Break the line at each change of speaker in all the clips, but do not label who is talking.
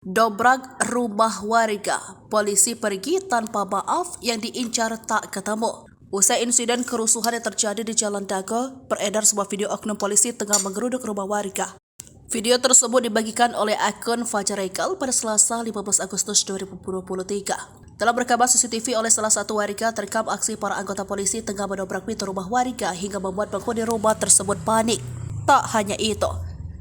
Dobrak rumah warga, polisi pergi tanpa maaf yang diincar tak ketemu. Usai insiden kerusuhan yang terjadi di Jalan Dago, beredar sebuah video oknum polisi tengah menggeruduk rumah warga. Video tersebut dibagikan oleh akun Fajar Ekal pada Selasa 15 Agustus 2023. Dalam rekaman CCTV oleh salah satu warga, terekam aksi para anggota polisi tengah mendobrak pintu rumah warga hingga membuat penghuni rumah tersebut panik. Tak hanya itu,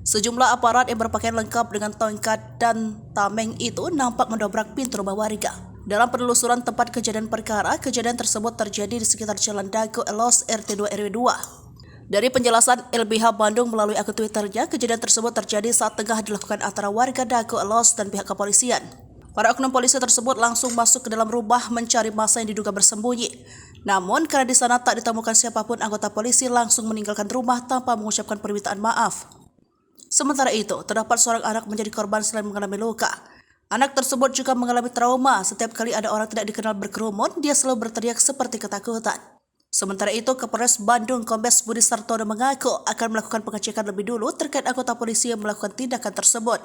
sejumlah aparat yang berpakaian lengkap dengan tongkat dan tameng itu nampak mendobrak pintu rumah warga. Dalam penelusuran tempat kejadian perkara, kejadian tersebut terjadi di sekitar Jalan Dago Elos RT 2 RW 2. Dari penjelasan LBH Bandung melalui akun Twitternya, kejadian tersebut terjadi saat tengah dilakukan antara warga Dago Elos dan pihak kepolisian. Para oknum polisi tersebut langsung masuk ke dalam rumah mencari massa yang diduga bersembunyi. Namun karena di sana tak ditemukan siapapun, anggota polisi langsung meninggalkan rumah tanpa mengucapkan permintaan maaf. Sementara itu, terdapat seorang anak menjadi korban selain mengalami luka. Anak tersebut juga mengalami trauma. Setiap kali ada orang tidak dikenal berkerumun, dia selalu berteriak seperti ketakutan. Sementara itu, Kapolres Bandung Kombes Budi Sartono mengaku akan melakukan pengecekan lebih dulu terkait anggota polisi yang melakukan tindakan tersebut.